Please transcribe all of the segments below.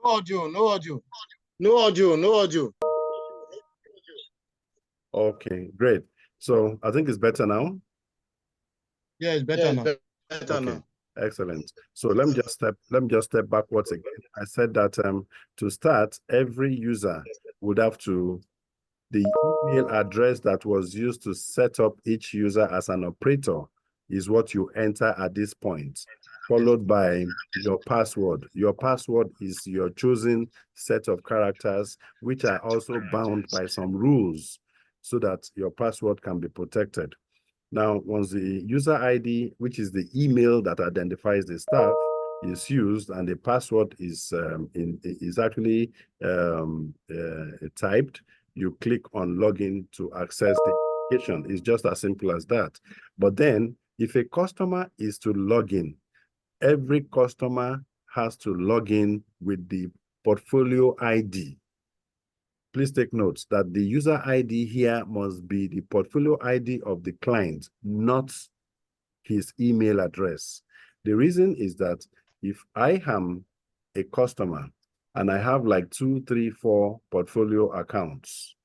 No audio, no audio. No audio, no audio. Okay, great. So I think it's better now. Yeah, it's better now. Better Okay, now. excellent. So let me just step backwards again. I said that to start, every user would have to the email address that was used to set up each user as an operator is what you enter at this point, followed by your password. Your password is your chosen set of characters, which are also bound by some rules so that your password can be protected. Now, once the user ID, which is the email that identifies the staff, is used and the password is actually typed, you click on login to access the application. It's just as simple as that. But then, if a customer is to log in, every customer has to log in with the portfolio ID. Please take note that the user ID here must be the portfolio ID of the client, not his email address. The reason is that if I am a customer and I have like 2, 3, 4 portfolio accounts,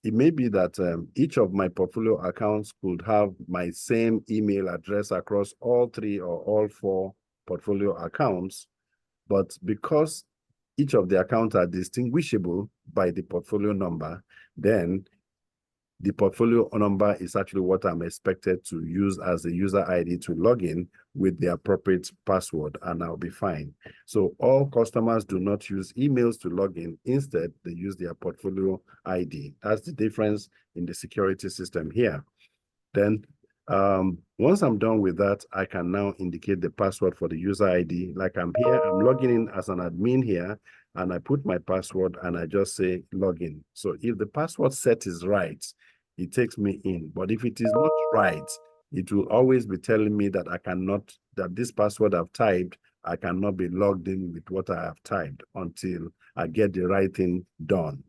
it may be that each of my portfolio accounts could have my same email address across all 3 or all 4 portfolio accounts, but because each of the accounts are distinguishable by the portfolio number, then the portfolio number is actually what I'm expected to use as a user ID to log in with the appropriate password, and I'll be fine. So all customers do not use emails to log in. Instead, they use their portfolio ID. That's the difference in the security system here. Then once I'm done with that, I can now indicate the password for the user ID. Like I'm here, I'm logging in as an admin here, and I put my password and I just say login. So if the password set is right, it takes me in. But if it is not right, it will always be telling me that that this password I've typed, I cannot be logged in with what I have typed until I get the right thing done.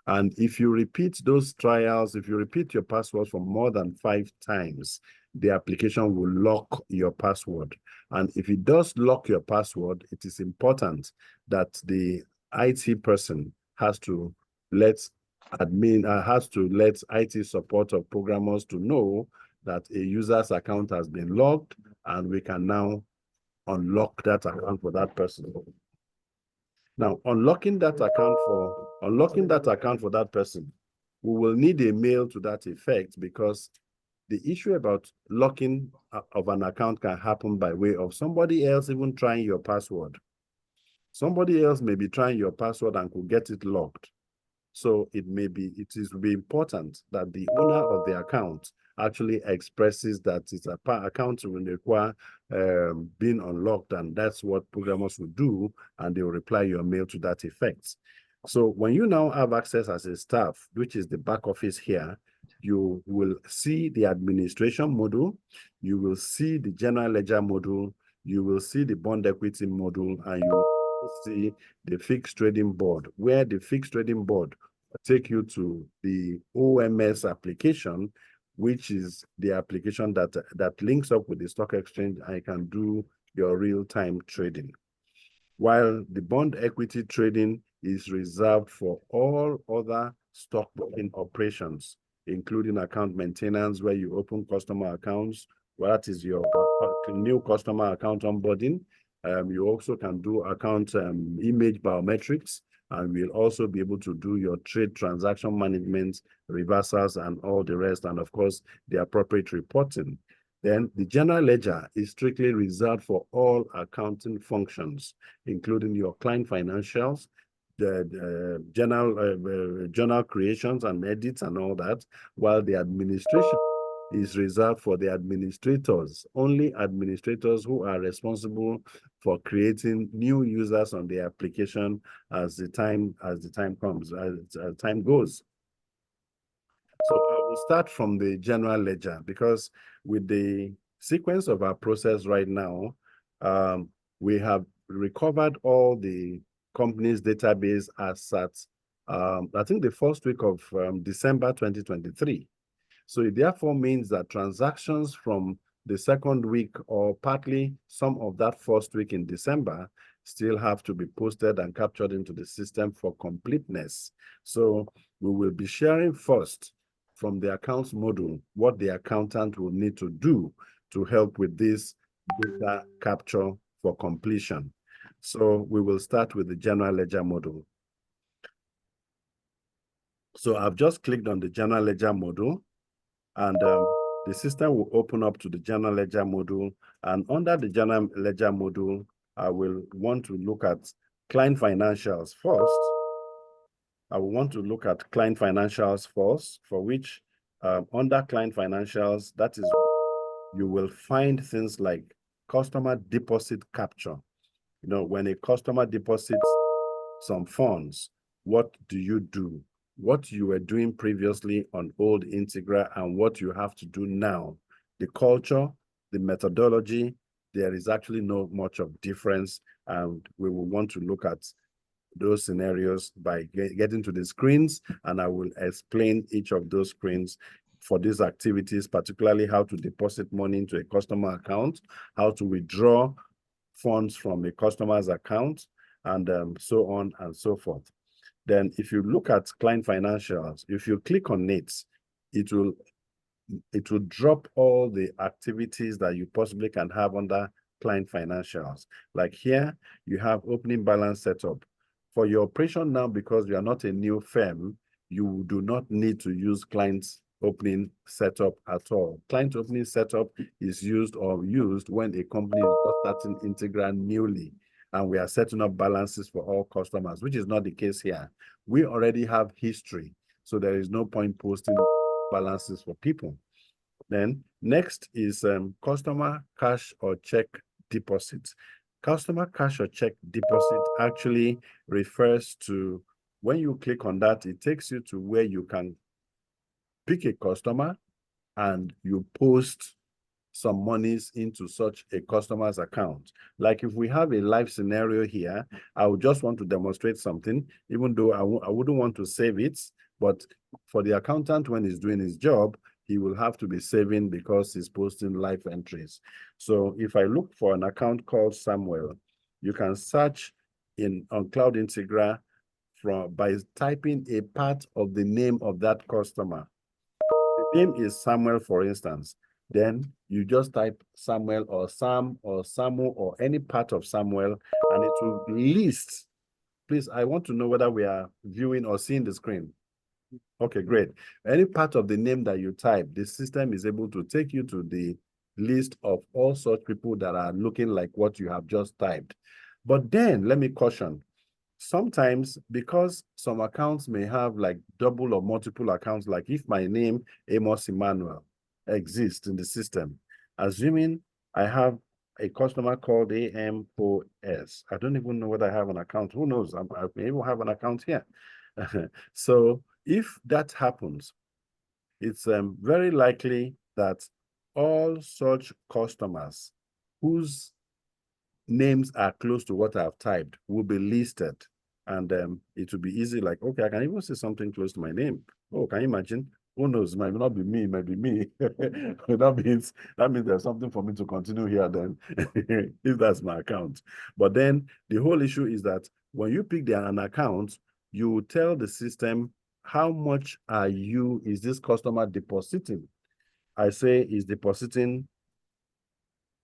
And if you repeat those trials, if you repeat your password for more than 5 times, the application will lock your password. And if it does lock your password, it is important that the IT person has to let IT support or programmers to know that a user's account has been locked, and we can now unlock that account for that person. Now, unlocking that account for that person, we will need a mail to that effect, because the issue about locking of an account can happen by way of somebody else even trying your password. Somebody else may be trying your password and could get it locked. So it will be important that the owner of the account actually expresses that its account will require being unlocked, and that's what programmers will do, and they will reply your mail to that effect. So when you now have access as a staff, which is the back office here, you will see the administration module, you will see the general ledger module, you will see the bond equity module, and you will see the fixed trading board, where the fixed trading board take you to the OMS application, which is the application that links up with the stock exchange and you can do your real-time trading. While the bond equity trading is reserved for all other stockbroking operations, including account maintenance, where you open customer accounts, well, that is your new customer account onboarding. You also can do account image biometrics, and we'll also be able to do your trade transaction management, reversals, and all the rest, and of course, the appropriate reporting. Then the general ledger is strictly reserved for all accounting functions, including your client financials, the journal creations and edits and all that, while the administration is reserved for the administrators, only administrators who are responsible for creating new users on the application as the time comes, as time goes. So I will start from the general ledger, because with the sequence of our process right now, we have recovered all the company's database as at, I think, the first week of December 2023. So it therefore means that transactions from the second week or partly some of that first week in December still have to be posted and captured into the system for completeness. So we will be sharing first from the accounts module what the accountant will need to do to help with this data capture for completion. So we will start with the general ledger module. So I've just clicked on the general ledger module, and the system will open up to the general ledger module. And under the general ledger module, I will want to look at client financials first. I will want to look at client financials first, for which under client financials, that is, you will find things like customer deposit capture. You know, when a customer deposits some funds, what do you do? What you were doing previously on old Integra and what you have to do now. The culture, the methodology, there is actually not much of difference, and we will want to look at those scenarios by getting to the screens, and I will explain each of those screens for these activities, particularly how to deposit money into a customer account, how to withdraw funds from a customer's account, and so on and so forth. Then if you look at client financials, if you click on it, it will drop all the activities that you possibly can have under client financials. Like here, you have opening balance setup. For your operation now, because you are not a new firm, you do not need to use client's opening setup at all. Client opening setup is used when a company is just starting Integra newly, and we are setting up balances for all customers, which is not the case here. We already have history, so there is no point posting balances for people. Then next is customer cash or check deposit. Customer cash or check deposit actually refers to, when you click on that, it takes you to where you can pick a customer and you post some monies into such a customer's account. Like if we have a live scenario here, I would just want to demonstrate something, even though I wouldn't want to save it, but for the accountant, when he's doing his job, he will have to be saving because he's posting live entries. So if I look for an account called Samuel, you can search on CloudIntegra by typing a part of the name of that customer. The name is Samuel, for instance. Then you just type Samuel or Sam or Samu or any part of Samuel, and it will list. Please, I want to know whether we are viewing or seeing the screen. Okay, great. Any part of the name that you type, the system is able to take you to the list of all such people that are looking like what you have just typed. But then let me caution, sometimes because some accounts may have like double or multiple accounts, like if my name, Amos Emmanuel, exists in the system, assuming I have a customer called AMOS. I don't even know whether I have an account. Who knows? I may even have an account here. So if that happens, it's very likely that all such customers whose names are close to what I've typed will be listed, and it will be easy. Like, okay, I can even say something close to my name. Oh, can you imagine? Who knows? It might not be me, it might be me. that means there's something for me to continue here then, if that's my account. But then the whole issue is that when you pick an account, you tell the system how much is this customer depositing. I say is depositing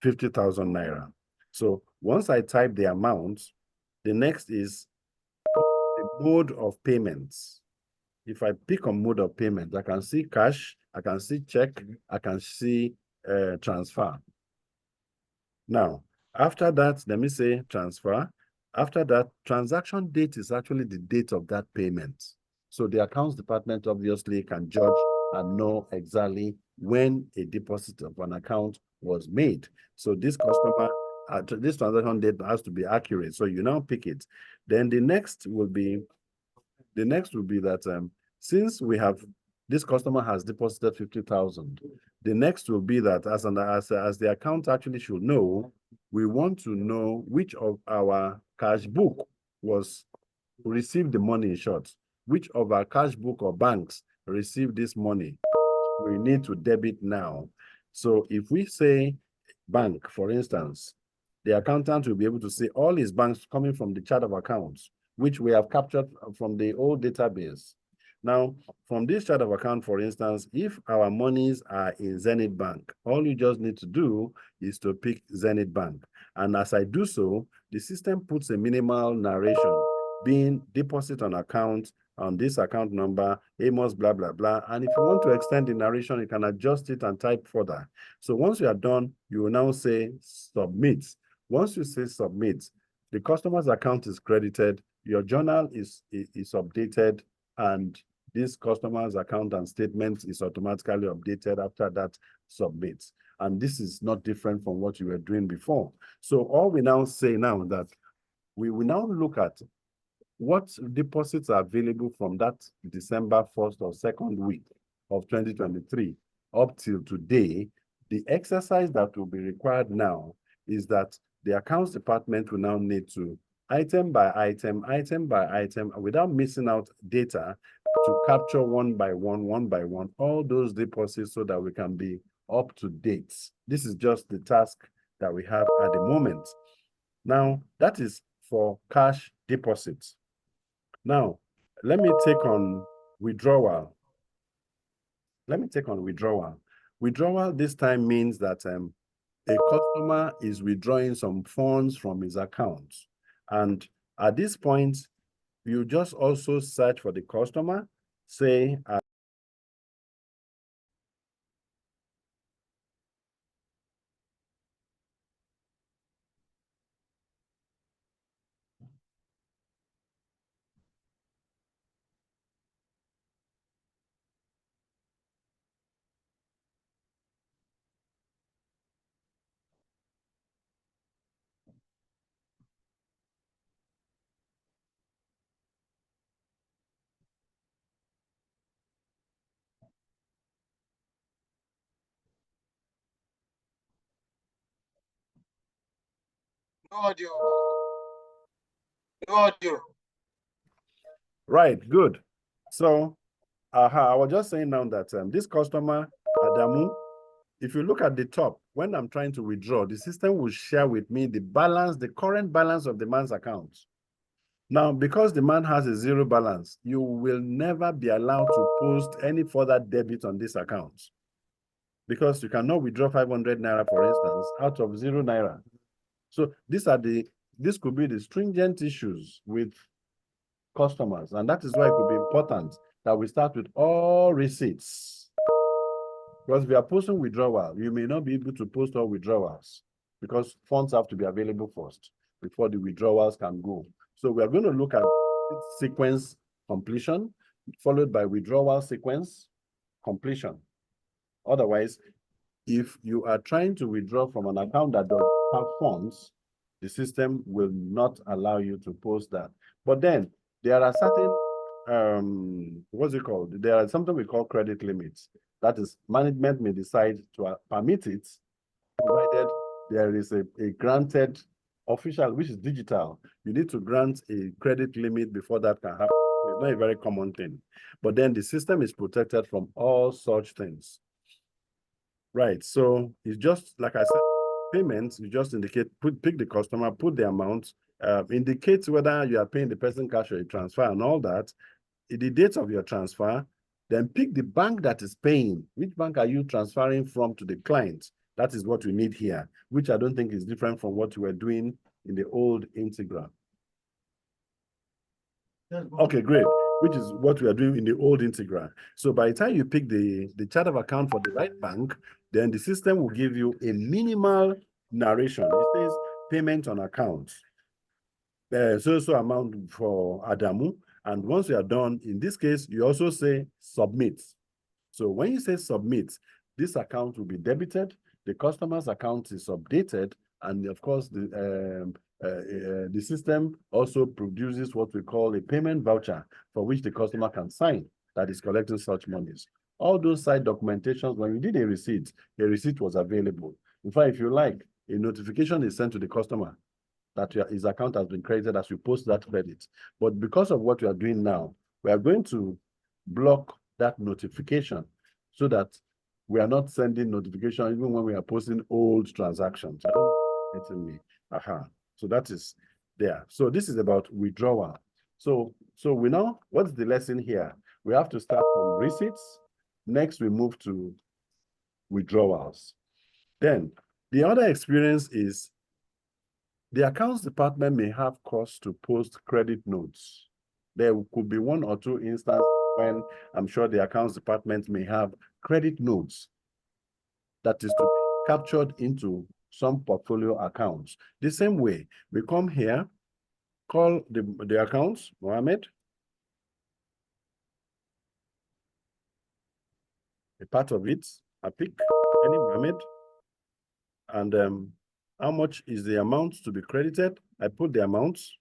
50,000 naira. So once I type the amount, the next is the mode of payments. If I pick on mode of payment, I can see cash, I can see check, I can see transfer. Now, after that, let me say transfer. After that, transaction date is actually the date of that payment. So the accounts department obviously can judge and know exactly when a deposit of an account was made. So this customer, this transaction date has to be accurate. So you now pick it. Then the next will be that since this customer has deposited 50,000, the next will be that as the account actually should know, we want to know which of our cash book received the money, in short, which of our cash book or banks received this money. We need to debit now. So if we say bank, for instance, the accountant will be able to see all his banks coming from the chart of accounts, which we have captured from the old database. Now, from this chart of account, for instance, if our monies are in Zenith Bank, all you just need to do is to pick Zenith Bank. And as I do so, the system puts a minimal narration being deposit on account on this account number, Amos, blah, blah, blah. And if you want to extend the narration, you can adjust it and type further. So once you are done, you will now say submit. Once you say submit, the customer's account is credited, your journal is updated, and this customer's account and statement is automatically updated after that submit. And this is not different from what you were doing before. So all we now say now that we will now look at what deposits are available from that December 1st or 2nd week of 2023 up till today. The exercise that will be required now is that the accounts department will now need to item by item, without missing out data, to capture one by one, all those deposits so that we can be up to date. This is just the task that we have at the moment. Now, that is for cash deposits. Now, let me take on withdrawal. Withdrawal this time means that a customer is withdrawing some funds from his account. And at this point, you just also search for the customer, say, No audio. No audio. right, good. So, I was just saying now that this customer, Adamu, if you look at the top, when I'm trying to withdraw, the system will share with me the balance, the current balance of the man's account. Now, because the man has a zero balance, you will never be allowed to post any further debit on this account, because you cannot withdraw 500 naira, for instance, out of 0 naira. So this could be the stringent issues with customers, and that is why it could be important that we start with all receipts. Because if you are posting withdrawal, you may not be able to post all withdrawals because funds have to be available first before the withdrawals can go. So we are going to look at sequence completion, followed by withdrawal sequence completion. Otherwise, if you are trying to withdraw from an account that does have funds, the system will not allow you to post that. But then there are certain, what's it called? There are something we call credit limits. That is, management may decide to permit it, provided there is a granted official, which is digital. You need to grant a credit limit before that can happen. It's not a very common thing. But then the system is protected from all such things. Right, so it's just, like I said, payments, you just indicate, pick the customer, put the amount, indicate whether you are paying the person cash or a transfer and all that, the date of your transfer, then pick the bank that is paying. Which bank are you transferring from to the client? That is what we need here, which I don't think is different from what you were doing in the old Integra. Okay, great. Which is what we are doing in the old Integra. So by the time you pick the chart of account for the right bank, then the system will give you a minimal narration. It says payment on account. So amount for Adamu. And once you are done, in this case, you also say submit. So when you say submit, this account will be debited, the customer's account is updated, and of course, the system also produces what we call a payment voucher for which the customer can sign that is collecting such monies. All those side documentations, when we did a receipt was available. In fact, if you like, a notification is sent to the customer that his account has been credited as you post that credit. But because of what we are doing now, we are going to block that notification so that we are not sending notification even when we are posting old transactions. I don't know. So that is there. So this is about withdrawal. So we know what's the lesson here. We have to start from receipts. Next, we move to withdrawals. Then the other experience is the accounts department may have costs to post credit notes. There could be one or two instances when I'm sure the accounts department may have credit notes that is to be captured into some portfolio accounts. The same way, we come here, call the accounts, Mohammed, a part of it, I pick any Mohammed, and how much is the amount to be credited? I put the amounts.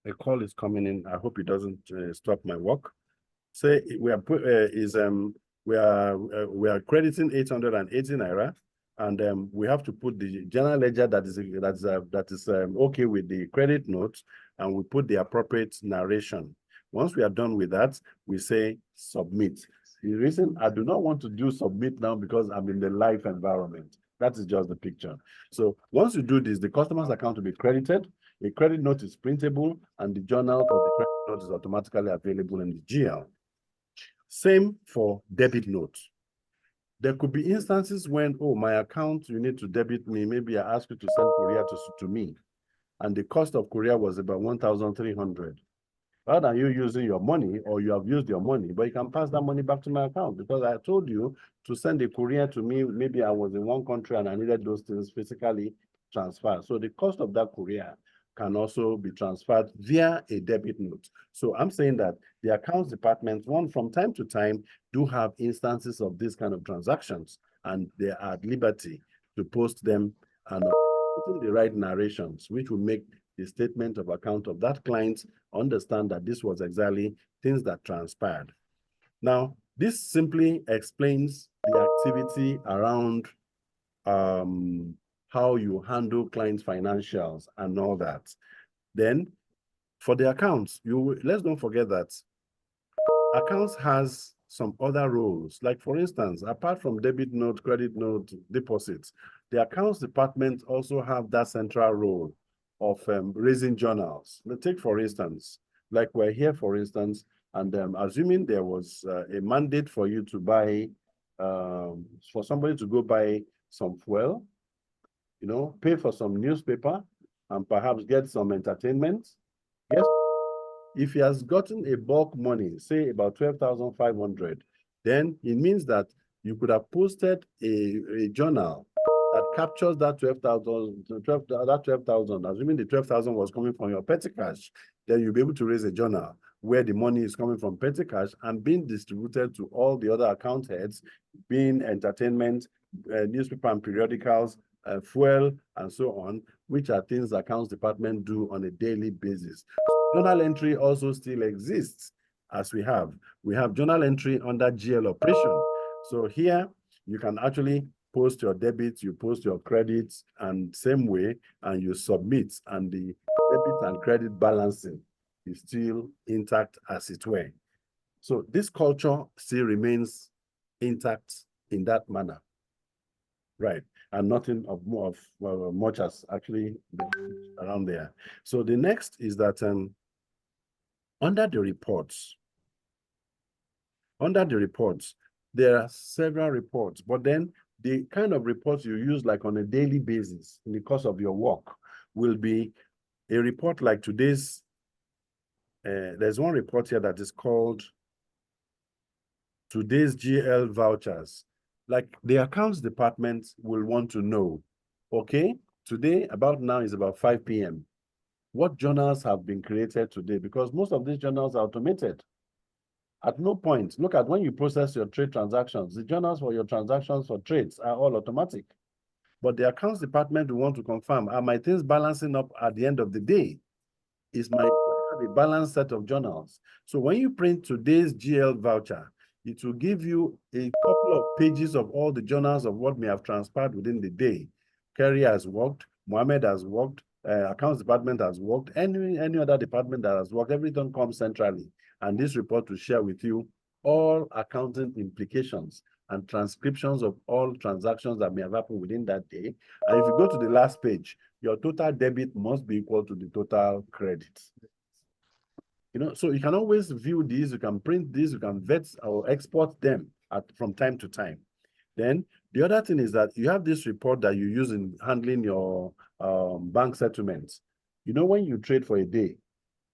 A call is coming in. I hope it doesn't stop my work. Say we are we are crediting 880 naira, and we have to put the general ledger that is okay with the credit note, and we put the appropriate narration. Once we are done with that, we say submit. The reason I do not want to do submit now because I'm in the live environment. That is just the picture. So once you do this, the customer's account will be credited. A credit note is printable, and the journal for the credit note is automatically available in the GL. Same for debit notes. There could be instances when, oh, my account, you need to debit me. Maybe I ask you to send courier to me, and the cost of courier was about 1,300. Rather than you using your money, or you have used your money, but you can pass that money back to my account because I told you to send a courier to me. Maybe I was in one country and I needed those things physically transferred. So the cost of that courier can also be transferred via a debit note. So I'm saying that the accounts department, from time to time, do have instances of this kind of transactions, and they are at liberty to post them and putting the right narrations, which will make the statement of account of that client understand that this was exactly things that transpired. Now, this simply explains the activity around how you handle client financials and all that. Then, for the accounts, let's don't forget that accounts has some other roles. Like, for instance, apart from debit note, credit note, deposits, the accounts department also have that central role of raising journals. Let's take, for instance, like we're here, for instance, and assuming there was a mandate for you to buy, for somebody to go buy some fuel, pay for some newspaper, and perhaps get some entertainment. Yes, if he has gotten a bulk money, say about 12,500, then it means that you could have posted a journal that captures that 12,000, assuming the 12,000 was coming from your petty cash, then you'll be able to raise a journal where the money is coming from petty cash and being distributed to all the other account heads, being entertainment, newspaper and periodicals, fuel, and so on, which are things the accounts department do on a daily basis. Journal entry also still exists, as we have. We have journal entry under GL operation. So here, you can actually post your debits, you post your credits, and same way, and you submit, and the debit and credit balancing is still intact as it were. So this culture still remains intact in that manner, right? And nothing of much has actually been around there. So the next is that under the reports, there are several reports, but then the kind of reports you use like on a daily basis in the course of your work will be a report like today's. There's one report here that is called today's GL vouchers. Like the accounts department will want to know, okay, today about now is about 5 p.m. What journals have been created today? Because most of these journals are automated. At no point, look at when you process your trade transactions, the journals for your transactions for trades are all automatic. But the accounts department will want to confirm, are my things balancing up at the end of the day? Is my a balanced set of journals? So when you print today's GL voucher, it will give you a couple of pages of all the journals of what may have transpired within the day. Kerry has worked, Mohammed has worked, accounts department has worked, any other department that has worked, everything comes centrally. And this report will share with you all accounting implications and transcriptions of all transactions that may have happened within that day. And if you go to the last page, your total debit must be equal to the total credit. You know, so you can always view these, you can print these, you can vet or export them from time to time. Then the other thing is that you have this report that you use in handling your bank settlements. You know, when you trade for a day,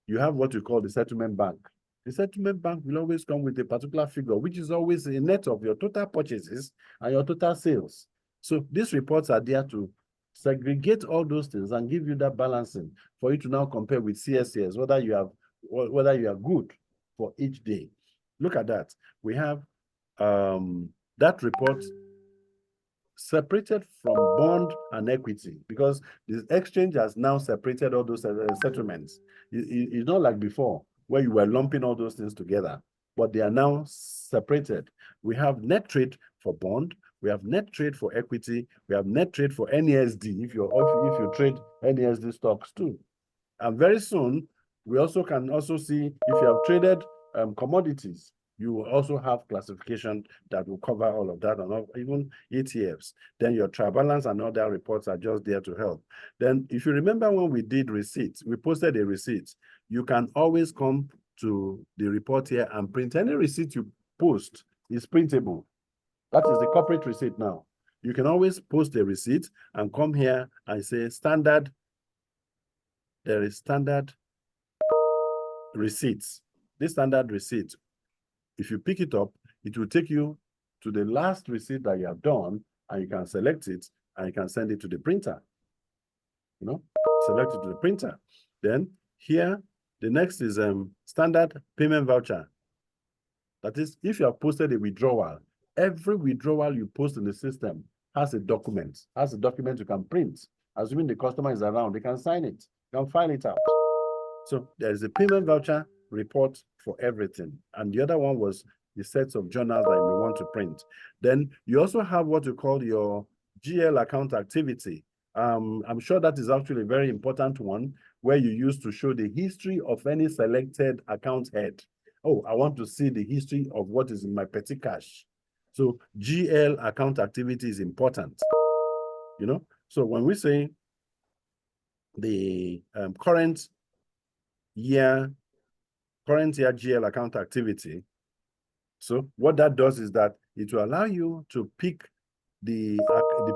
you have what you call the settlement bank. The settlement bank will always come with a particular figure, which is always a net of your total purchases and your total sales. So these reports are there to segregate all those things and give you that balancing for you to now compare with CSCS, whether you are good for each day. Look at that. We have that report separated from bond and equity, because the exchange has now separated all those settlements. It's not like before where you were lumping all those things together, but they are now separated. We have net trade for bond, we have net trade for equity, we have net trade for NESD if you trade NESD stocks too. And very soon we also can see if you have traded commodities, you will also have classification that will cover all of that, and even ETFs. Then your trial balance and other reports are just there to help. Then if you remember when we did receipts, we posted a receipt. You can always come to the report here and print any receipt you post is printable. That is the corporate receipt now. You can always post a receipt and come here and say standard. There is standard receipts. This standard receipt, if you pick it up, it will take you to the last receipt that you have done, and you can select it and you can send it to the printer. You know, select it to the printer. Then here, the next is standard payment voucher. That is, if you have posted a withdrawal, every withdrawal you post in the system has a document you can print. Assuming the customer is around, they can sign it, you can file it out. So there's a payment voucher report for everything. And the other one was the sets of journals that you may want to print. Then you also have what you call your GL account activity. I'm sure that is actually a very important one, where you use to show the history of any selected account head. Oh, I want to see the history of what is in my petty cash. So GL account activity is important, you know. So when we say the current year GL account activity, so what that does is that it will allow you to pick the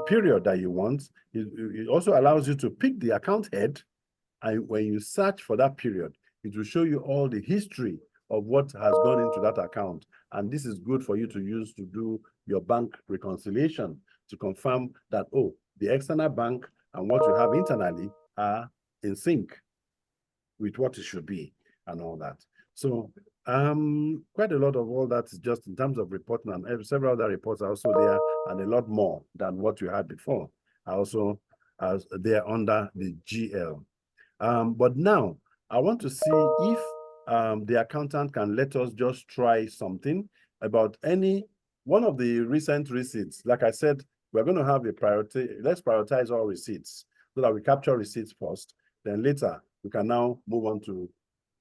period that you want. It also allows you to pick the account head, and when you search for that period, it will show you all the history of what has gone into that account. And this is good for you to use to do your bank reconciliation, to confirm that, oh, the external bank and what you have internally are in sync with what it should be and all that. So quite a lot of all that is just in terms of reporting, and several other reports are also there, and a lot more than what you had before are also there under the GL. But now I want to see if the accountant can let us just try something about any one of the recent receipts. Like I said, we're going to have a priority. Let's prioritize all receipts so that we capture receipts first. Then later, we can now move on to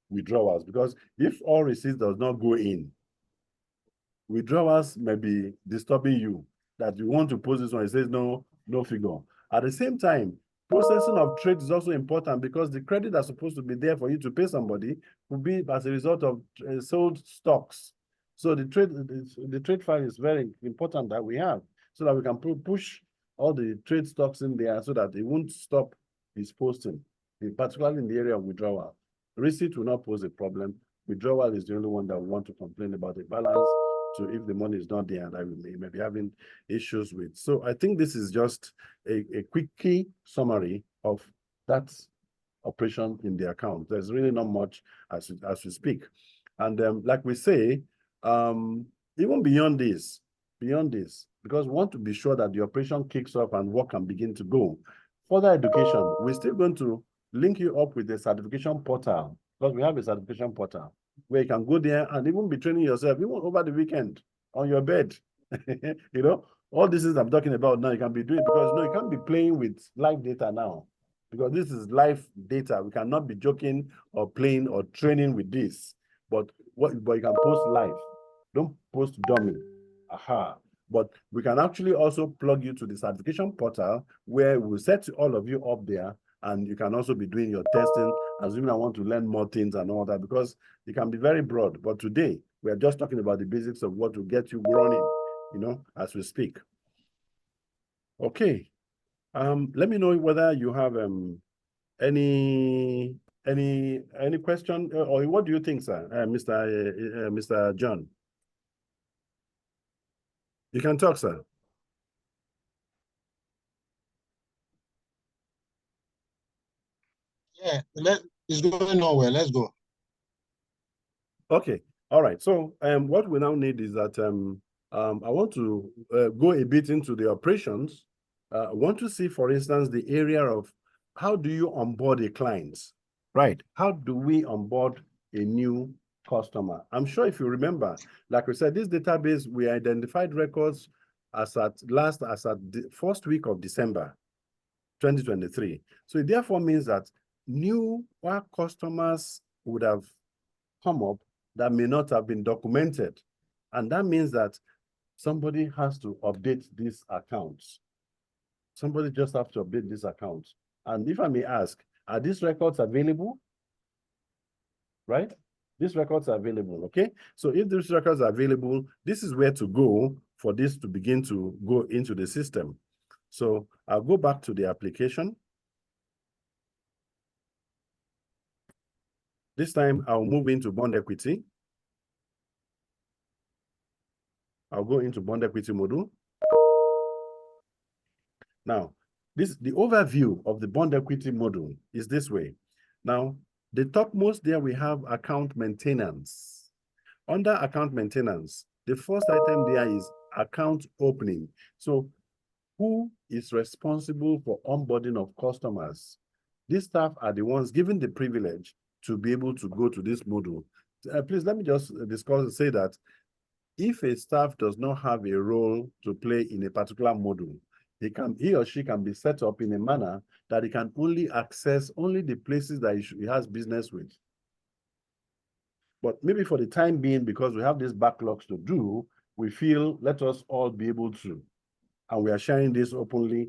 withdrawals, because if all receipts does not go in, withdrawals may be disturbing you, that you want to post this one, it says no figure. At the same time, processing of trade is also important, because the credit that's supposed to be there for you to pay somebody will be as a result of sold stocks. So the trade file is very important that we have, so that we can push all the trade stocks in there so that it won't stop its posting, particularly in the area of withdrawal. Receipt will not pose a problem. Withdrawal is the only one that we want to complain about the balance. So if the money is not there, that we may be having issues with. So I think this is just a quick key summary of that operation in the account. There's really not much as we speak. And like we say, even beyond this, because we want to be sure that the operation kicks off and work can begin to go. Further education, we're still going to link you up with the certification portal, because we have a certification portal where you can go there and even be training yourself, even over the weekend on your bed. You know, all these things I'm talking about now, you can be doing, because you can't be playing with live data now, because this is live data. We cannot be joking or playing or training with this. But you can post live. Don't post dummy. Aha. But we can actually also plug you to the certification portal where we'll set all of you up there, and you can also be doing your testing, assuming I want to learn more things and all that, because it can be very broad. But today, we are just talking about the basics of what will get you running, you know, as we speak. Okay. Let me know whether you have any question, or what do you think, sir, Mr. John? You can talk, sir. Yeah, it's going on well. Let's go. Okay. All right. So what we now need is that I want to go a bit into the operations. I want to see, for instance, the area of how do you onboard a client, right? How do we onboard a new customer? I'm sure if you remember, like we said, this database, we identified records as at the first week of December 2023. So it therefore means that new customers would have come up that may not have been documented. And that means that somebody has to update these accounts. Somebody just has to update these accounts. And if I may ask, are these records available? Right? These records are available, okay? So if these records are available, this is where to go for this to begin to go into the system. So I'll go back to the application. This time I'll move into bond equity. I'll go into bond equity module. Now, the overview of the bond equity module is this way. Now, the topmost there we have account maintenance. Under account maintenance, the first item there is account opening. So who is responsible for onboarding of customers? These staff are the ones given the privilege to be able to go to this module. Please let me just say that if a staff does not have a role to play in a particular module, he or she can be set up in a manner that he can only access the places that he has business with. But maybe for the time being, because we have these backlogs to do, we feel let us all be able to. And we are sharing this openly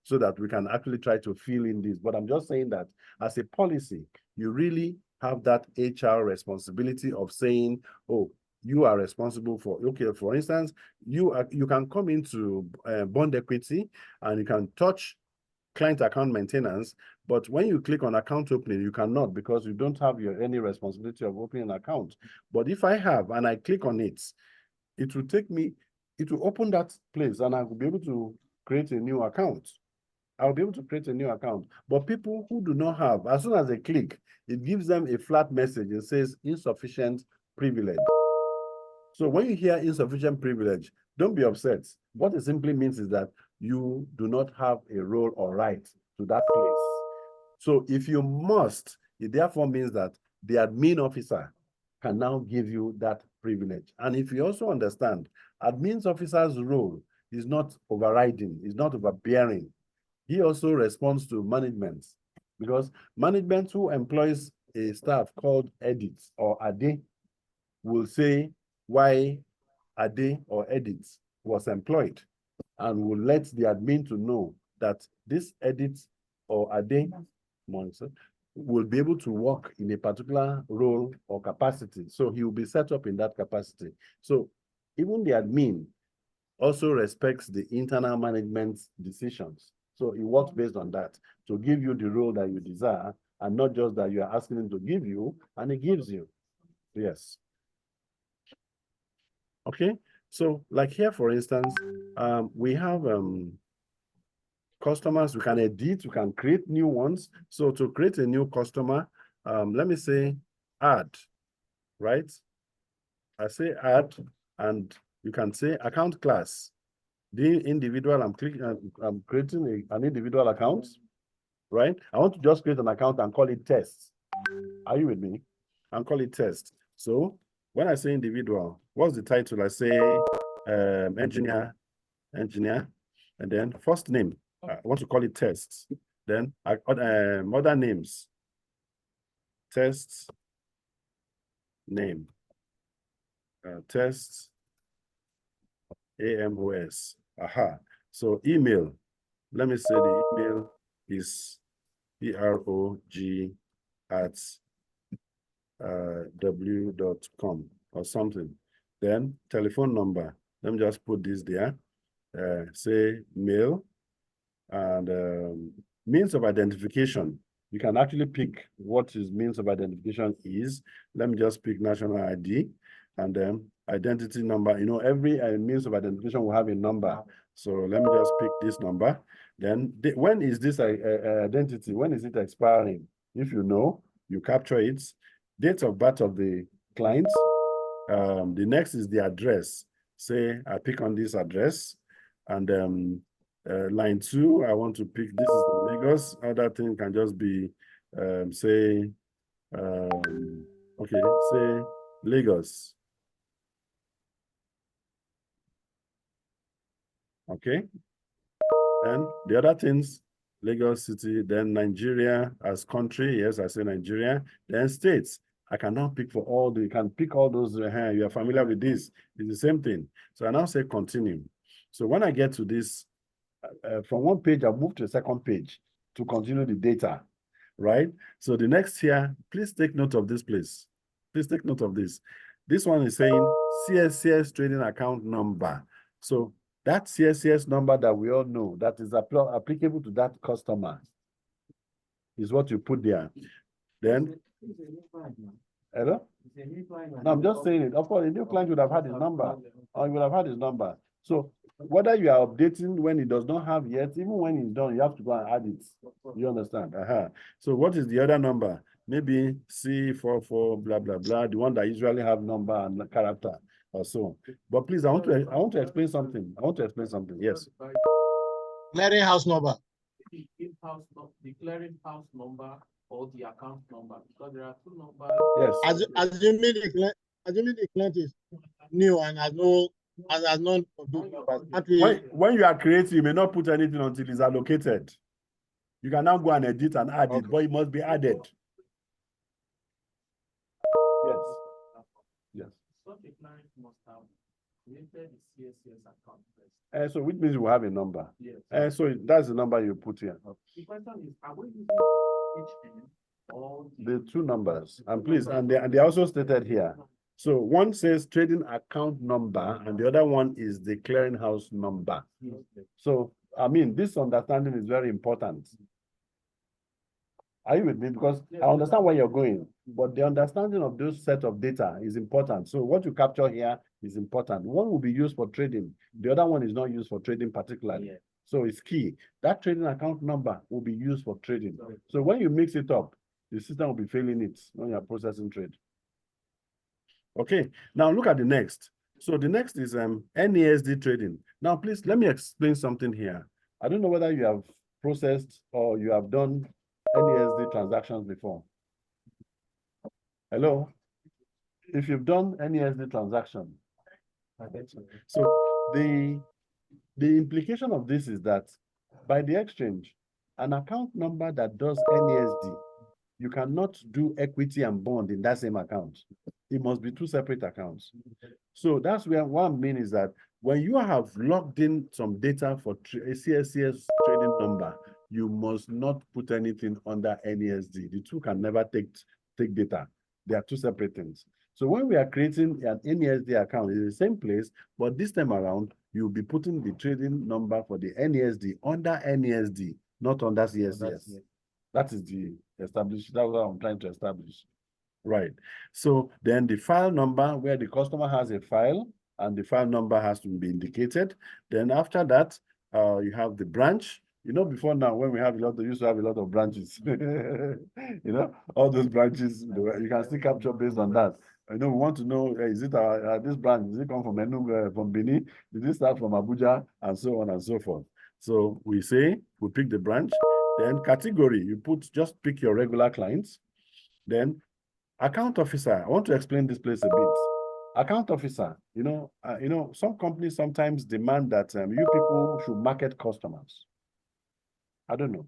so that we can actually try to fill in this. But I'm just saying that as a policy, you really have that HR responsibility of saying, oh, you are responsible for, okay, for instance, you can come into bond equity and you can touch client account maintenance, but when you click on account opening, you cannot, because you don't have any responsibility of opening an account. But if I have and I click on it, it will take me, it will open that place and I will be able to create a new account. I'll be able to create a new account. But people who do not have, as soon as they click, it gives them a flat message. It says insufficient privilege. So when you hear insufficient privilege, don't be upset. What it simply means is that you do not have a role or right to that place. So if you must, it therefore means that the admin officer can now give you that privilege. And if you also understand, admin officer's role is not overriding, is not overbearing. He also responds to management, because management who employs a staff called edits or ADE will say why ADE or edits was employed, and will let the admin to know that this edit or ADE will be able to work in a particular role or capacity. So he will be set up in that capacity. So even the admin also respects the internal management's decisions. So it works based on that to give you the role that you desire, and not just that you are asking him to give you, and he gives you. Yes. Okay. So like here, for instance, we have customers. We can edit, we can create new ones. So to create a new customer, let me say add, right? I say add, and you can say account class. The individual, I'm creating an individual account, right? I want to just create an account and call it test. Are you with me? And call it test. So when I say individual, what's the title? I say engineer, and then first name. I want to call it test. Then other names. Test name. Test AMOS. Aha. So email. Let me say the email is prog@w.com or something. Then telephone number. Let me just put this there. Say mail and means of identification. You can actually pick what his means of identification is. Let me just pick national ID and then identity number. You know, every means of identification will have a number. So let me just pick this number. Then when is this identity? When is it expiring? If you know, you capture it. Date of birth of the client. The next is the address. Say I pick on this address and line 2, I want to pick, this is the Lagos. Other thing can just be, say Lagos. Okay. And the other things, Lagos City, then Nigeria as country. Yes, I say Nigeria. Then states. I can now pick for all the, you can pick all those, you are familiar with this. It's the same thing. So I now say continue. So when I get to this, from one page, I move to the second page to continue the data, right? So the next here, please take note of this place. Please take note of this. This one is saying CSCS trading account number. So that CSCS number that we all know that is applicable to that customer is what you put there. Then, hello? No, I'm just saying it. Of course, a new client would have had his number, or you would have had his number. So whether you are updating when it does not have yet, even when it's done, you have to go and add it. You understand? So what is the other number? Maybe C44 blah blah blah, the one that usually have number and character or so. But please, I want to explain something. I want to explain something. Yes. Clearing house number. The clearing house number or the account number, because there are two numbers. Yes. Assuming the client is new and has no when you are creating, you may not put anything until it's allocated. You can now go and edit and add it, but it must be added. Yes. Yes. So the client must have created the CSCS account first. So which means you have a number. Yes. So that's the number you put here. The question is, are we using HN or the two numbers? And please, and they also stated here. So one says trading account number, and the other one is the clearinghouse number. So, I mean, this understanding is very important. Are you with me? Because I understand where you're going, but the understanding of those set of data is important. So what you capture here is important. One will be used for trading. The other one is not used for trading particularly. Yeah. So it's key. That trading account number will be used for trading. So when you mix it up, the system will be failing it when you're processing trade. Okay, now look at the next. So the next is NASD trading. Now, please, let me explain something here. I don't know whether you have processed or you have done NASD transactions before. Hello? If you've done NASD transaction. So the implication of this is that by the exchange, an account number that does NASD, you cannot do equity and bond in that same account. It must be two separate accounts. So that's where what I mean is that when you have logged in some data for a CSCS trading number, you must not put anything under NASD. The two can never take data. They are two separate things. So when we are creating an NASD account, it's the same place, but this time around, you'll be putting the trading number for the NASD under NASD, not under CSCS. That is the established, that's what I'm trying to establish. Right. So then the file number where the customer has a file and the file number has to be indicated. Then after that, you have the branch. You know, before now, when we have used to have a lot of branches, you know, all those branches, you can still capture based on that. You know, we want to know, is it this branch, does it come from Enugu, from Benin? Did it start from Abuja? And so on and so forth. So we pick the branch, then category, just pick your regular clients. Then account officer, I want to explain this place a bit. Account officer, some companies sometimes demand that you people should market customers. I don't know.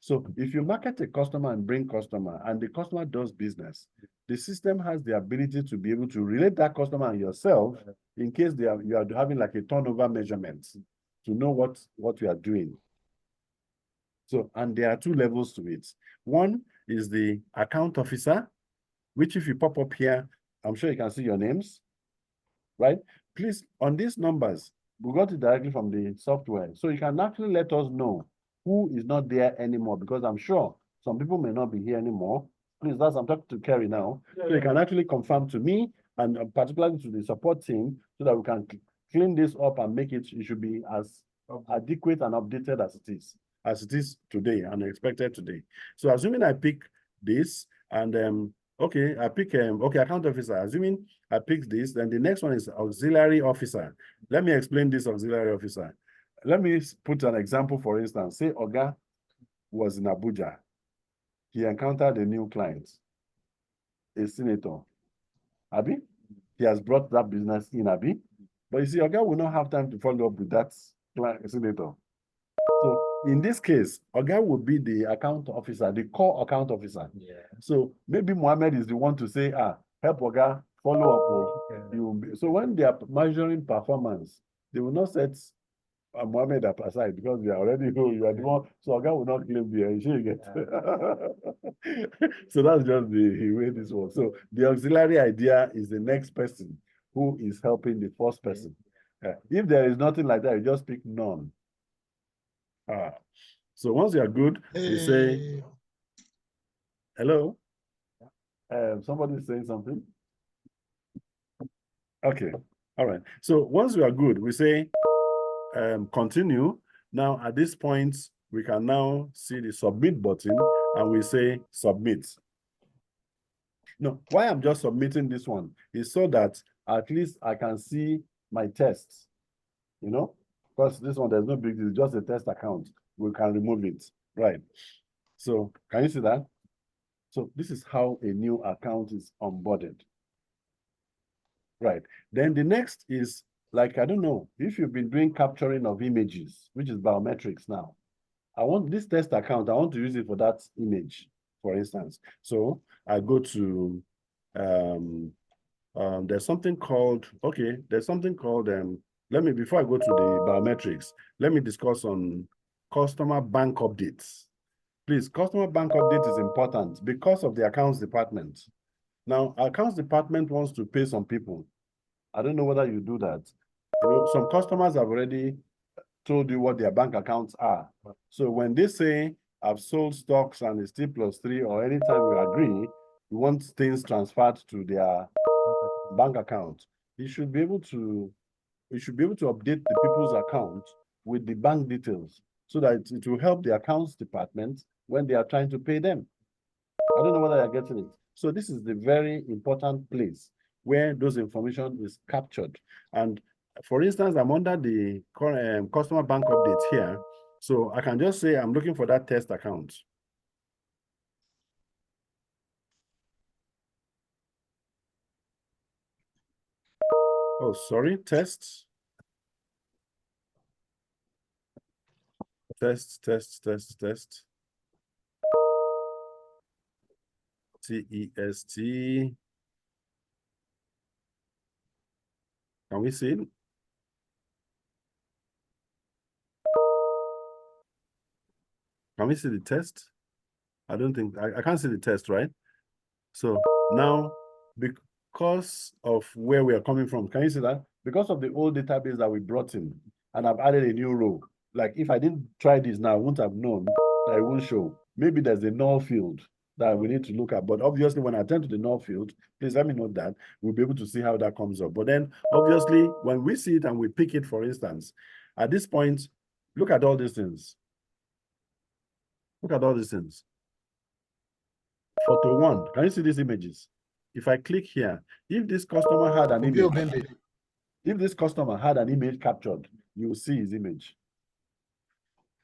So if you market a customer and bring customer and the customer does business, the system has the ability to be able to relate that customer and yourself in case you are having like a turnover measurement to know what you are doing. So, and there are two levels to it. One is the account officer, which if you pop up here, I'm sure you can see your names, right? Please, on these numbers, we got it directly from the software. So you can actually let us know who is not there anymore, because I'm sure some people may not be here anymore. Please, I'm talking to Kerry now. So you can actually confirm to me and particularly to the support team so that we can clean this up and make it should be as adequate and updated as it is today and expected today. So assuming I pick this and okay, I pick okay, account officer. Assuming I pick this, then the next one is auxiliary officer. Let me explain this auxiliary officer. Let me put an example, for instance. Say Oga was in Abuja. He encountered a new client, a senator. Abi? He has brought that business in, Abi. But you see, Oga will not have time to follow up with that client, senator. So in this case, Oga will be the account officer, the core account officer. Yeah. So maybe Mohammed is the one to say, help Oga follow up. Okay. So when they are measuring performance, they will not set Mohammed aside because we are already you are the one. So Oga will not claim the issue. So that's just the way this works. So the auxiliary idea is the next person who is helping the first person. If there is nothing like that, you just pick none. So once you are good, you say, hello. Somebody is saying something. Okay. All right. So once we are good, we say continue. Now at this point, we can now see the submit button and we say submit. No, why I'm just submitting this one is so that at least I can see my tests, you know, because this one, there's no big deal, it's just a test account. We can remove it, right? So can you see that? So this is how a new account is onboarded. Right. Then the next is, like, I don't know, if you've been doing capturing of images, which is biometrics now. I want this test account, I want to use it for that image, for instance. So I go to, there's something called, before I go to the biometrics, let me discuss on customer bank updates. Please, customer bank update is important because of the accounts department. Now, accounts department wants to pay some people. I don't know whether you do that. You know, some customers have already told you what their bank accounts are. So when they say, I've sold stocks and it's T+3, or anytime we agree, we want things transferred to their bank account, you should be able to update the people's account with the bank details so that it will help the accounts department when they are trying to pay them. I don't know whether you're getting it. So this is the very important place where those information is captured. And for instance, I'm under the customer bank updates here. So I can just say I'm looking for that test account. Oh, sorry, test. Test. TEST. Can we see it? Can we see the test? I don't think, I can't see the test, right? So now, because of where we are coming from, can you see that? Because of the old database that we brought in, and I've added a new row. Like if I didn't try this now, I wouldn't have known that it won't show. Maybe there's a null field that we need to look at. But obviously, when I turn to the null field, please let me know that. We'll be able to see how that comes up. But then, obviously, when we see it and we pick it, for instance, at this point, look at all these things. Look at all these things. Photo 1, can you see these images? If I click here, if this customer had an image, captured, you will see his image.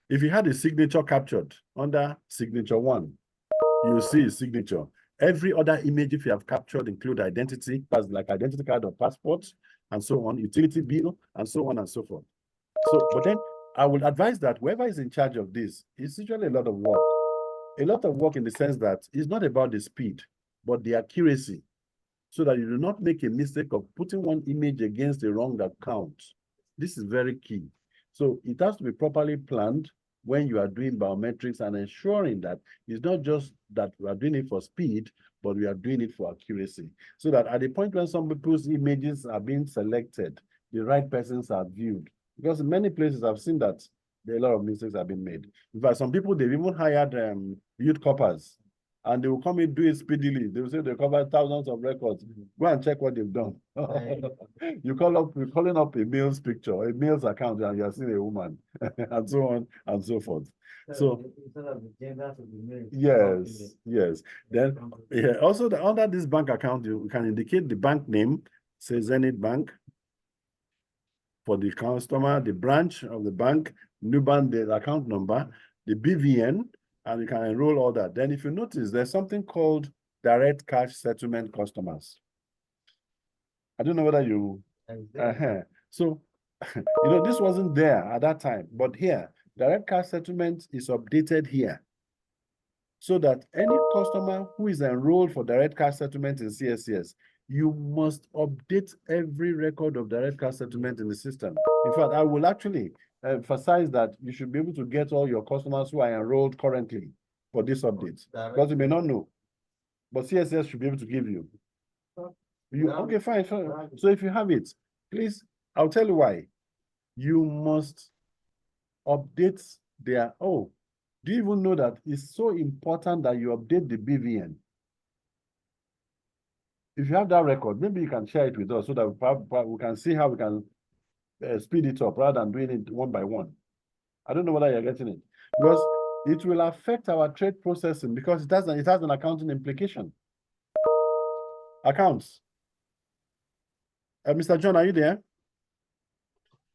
If he had a signature captured under signature 1, you will see his signature. Every other image, if you have captured, include identity, as like identity card or passport, and so on, utility bill, and so on and so forth. So, but then I would advise that whoever is in charge of this, it's usually a lot of work. A lot of work in the sense that it's not about the speed, but the accuracy, so that you do not make a mistake of putting one image against the wrong account. This is very key. So it has to be properly planned when you are doing biometrics and ensuring that it's not just that we are doing it for speed, but we are doing it for accuracy. So that at the point when some people's images are being selected, the right persons are viewed. Because in many places I've seen that there are a lot of mistakes have been made. In fact, some people, they've even hired youth coppers, and they will come and do it speedily. They will say they covered thousands of records. Go and check what they've done. You're calling up a male's picture, a male's account, and you're seeing a woman, and so on and so forth. So yes, yes. Then also under this bank account, you can indicate the bank name, say Zenith Bank, for the customer, the branch of the bank, new bank, the account number, the BVN, and you can enroll all that. Then if you notice, there's something called direct cash settlement customers. I don't know whether you, so, this wasn't there at that time, but here, direct cash settlement is updated here, so that any customer who is enrolled for direct cash settlement in CSCS, you must update every record of direct cash settlement in the system. In fact, I will actually emphasize that you should be able to get all your customers who are enrolled currently for this update, because you may not know, but CSCS should be able to give you. Okay, fine. So if you have it, please, I'll tell you why. You must update their, do you even know that it's so important that you update the BVN? If you have that record, maybe you can share it with us so that we can see how we can speed it up rather than doing it one by one. I don't know whether you're getting it, because it will affect our trade processing, because it has an accounting implication. Accounts. Mr. John, are you there?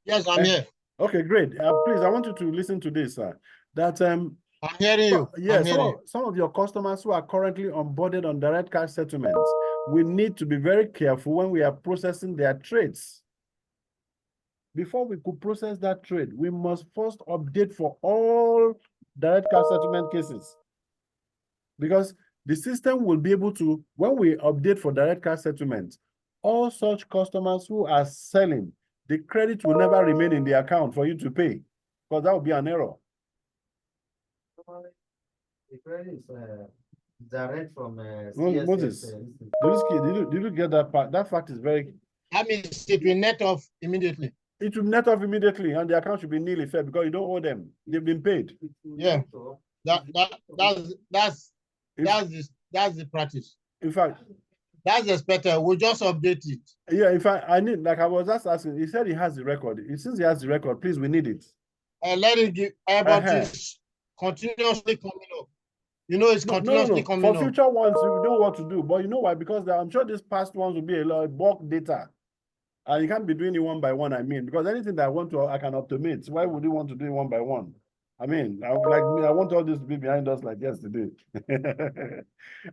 Yes, I'm here. Okay, great. Please, I want you to listen to this, sir. That I'm hearing you. Yes, some of your customers who are currently onboarded on direct cash settlements, we need to be very careful when we are processing their trades. Before we could process that trade, we must first update for all direct cash settlement cases. Because the system will be able to, when we update for direct cash settlement, all such customers who are selling, the credit will never remain in the account for you to pay, because that would be an error. The credit is direct from Moses, did you get that part? That fact is very... That means it will net off immediately. It will net off immediately, and the account should be nearly fair because you don't owe them. They've been paid. Yeah, that's the practice. In fact, that's expected. We'll just update it. Yeah, in fact, I was just asking. He said he has the record. Since he has the record, please, we need it. And let it give everybody continuously coming up. It's continuously coming up. For future ones, we know what to do. But you know why? Because I'm sure these past ones will be a lot of bulk data. And you can't be doing it one by one, because anything that I can automate. Why would you want to do it one by one? I want all this to be behind us like yesterday.